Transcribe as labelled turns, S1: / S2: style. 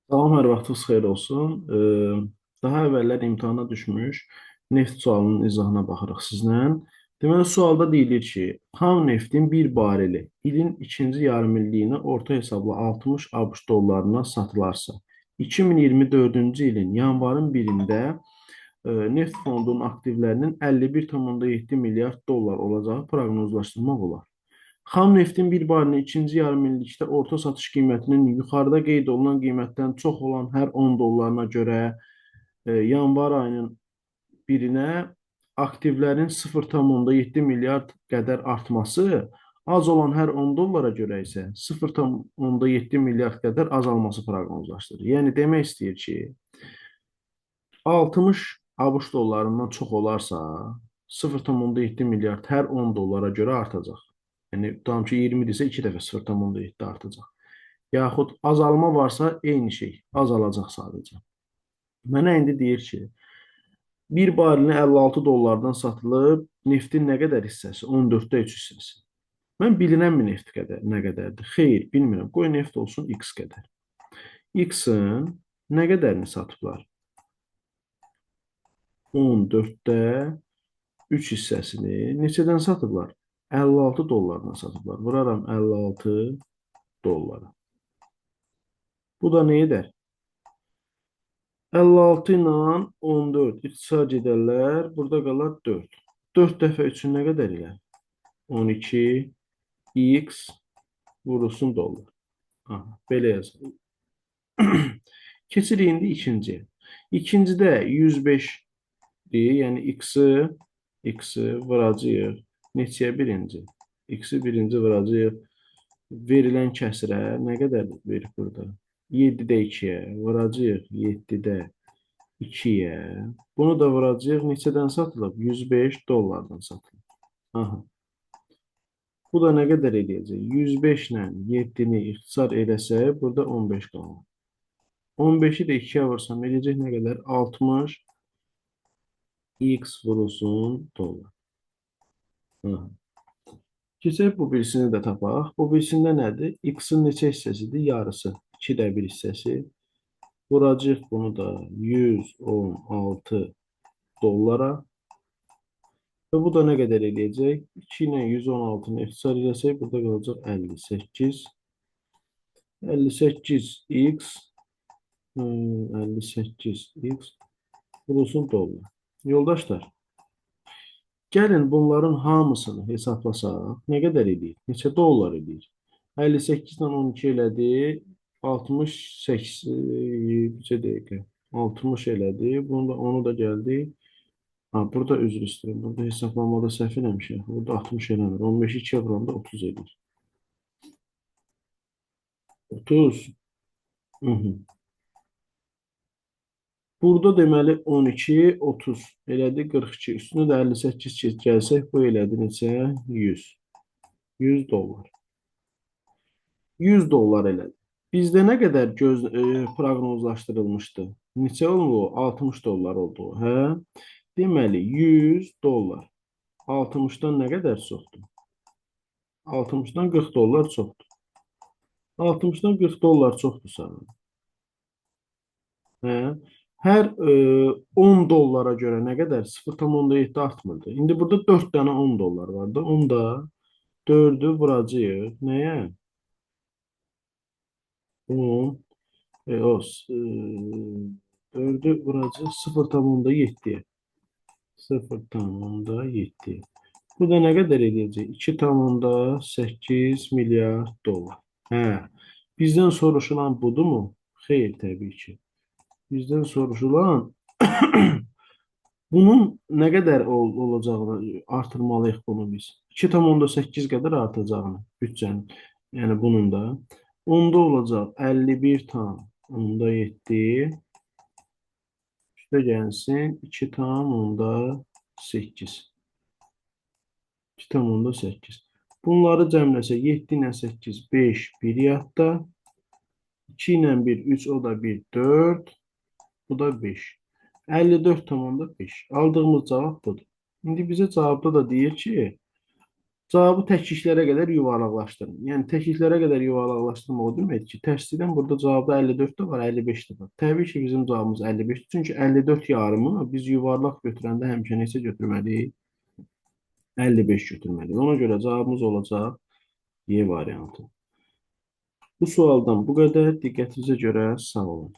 S1: Salam, hər vaxtınız xeyir olsun. Daha əvvəllər imtahana düşmüş neft sualının izahına baxırıq sizlə. Deməli, sualda deyilir ki, xam neftin bir bareli ilin ikinci yarımilliyinə orta hesabla 60 ABŞ dollarına satılarsa, 2024-cü ilin yanvarın 1-də neft fondunun aktivlərinin 51,7 milyard dollar olacağı proqnozlaşdırmaq olar. Xam neftin bir barelinin ikinci yarımillikdə orta satış qiymətinin yuxarıda qeyd olunan qiymətdən çox olan hər 10 dollarına görə yanvar ayının 1-nə aktivlərin 0,7 milyard qədər artması, az olan hər 10 dollara görə isə 0,7 milyard qədər azalması proqnozlaşdırır. Yəni demək istəyir ki, 60 ABŞ dollarından çox olarsa 0,7 milyard hər 10 dollara görə artacaq. Yəni tutalım ki 20-dirsə 2 dəfə 0,7 artacaq. Yaxud azalma varsa eyni şey, azalacaq sadəcə. Mənə indi deyir ki, bir barilini 56 dollardan satılıb, neftin nə qədər hissəsi? 14-də 3 hissəsi. Mən bilinənmi neft qədər nə qədərdir? Xeyr, bilmirəm. Qoy neft olsun X qədər. X-in nə qədərini satıblar? 14-də 3 hissəsini neçədən satıblar? 56 dollardan satıblar. Vuraram 56 dollara. Bu da nə edər? 56 ilə 14 ixtisar edərlər. Burada qalar 4. 4 dəfə 3-ün nə qədər ilə? 12 x vurulsun dollar. Aha, belə yazılır. Keçirik indi ikinciyə. İkincidə 105-dir, yəni x-i vuracağıq. Neçəyə birinci? X-i birinci vuracağıq. Verilən kəsrə nə qədər verir burada? 7-də 2-yə vuracağıq. 7-də 2-yə. Bunu da vuracağıq. Neçədən satılıb? 105 dollardan satılıb. Aha. Bu da nə qədər eləyəcək? 105 ilə 7-ni ixtisar eləsək, burada 15 qalır. 15-i də 2-yə vursam eləyəcək nə qədər? 60 x vurulsun dollar. Aha. Keçək bu birisini də tapaq. Bu birisində nədir? X-in neçə hissəsidir? Yarısı. 2-də 1 hissəsi. Vuracaq bunu da 116 dollara. Və bu da nə qədər eləyəcək? 2 ilə 116-nı ixtisar eləsək, burada qalacaq 58. 58x 58x vurulsun dollar. Yoldaşlar, gəlin bunların hamısını hesablasaq, nə qədər edir? Neçə dollar edir? 58 ilə 12 elədi, 68 bir dəqiqə. 60 elədi. Onu da gəldi. Ha, burada üzr istəyirəm. Burada hesablamada səhv eləmişəm. Burada 60 eləmir. 15-i 2-yə vuranda 30 edir. 30. Hı -hı. Burada deməli 12, 30 elədi 42. Üstünə də 58 gəlsək, bu elədi neçə? 100. 100 dollar. 100 dollar elədi. Bizdə nə qədər proqnozlaşdırılmışdı? Neçə oldu? 60 dollar oldu. Hə? Deməli 100 dollar. 60-dan nə qədər çoxdur? 60-dan 40 dollar çoxdur. 60-dan 40 dollar çoxdur sana. Hə? Hər 10 dollara görə nə qədər? 0,7 artmırdı. İndi burada 4 dənə 10 dollar var da. Onda 4-ü vuracağıq. Nəyə? 10 4-ü vuracağıq 0,7-yə. 0,7. Bu da nə qədər edəcək? 2,8 milyard dollar. Hə. Bizdən soruşulan budurmu? Xeyr, təbii ki. Bizdən soruşulan bunun nə qədər olacağını artırmalıyıq bunu biz. 2,8 qədər artacağını büdcənin. Yəni bunun da. Onda olacaq 51,7. Üstə gəlsin 2,8. 2,8. Bunları cəmləsək 7 ilə 8, 5, 1 yadda. 2 ilə 1, 3, o da 1, 4. Bu da 5. 54,5. Aldığımız cavab budur. İndi bizə cavabda da deyir ki, Cavabı təkliklərə qədər yuvarlaqlaşdırın. Yəni təkliklərə qədər yuvarlaqlaşdırmaq o deməkdir ki, tərslikdən burada cavabda 54 də var, 55 də var. Təbii ki, bizim cavabımız 55-dir. Çünki 54 yarımı biz yuvarlaq götürəndə həmişə neçə götürməliyik? 55 götürməliyik. Ona görə cavabımız olacaq Y variantı. Bu sualdan bu qədər. Diqqətinizə görə sağ olun.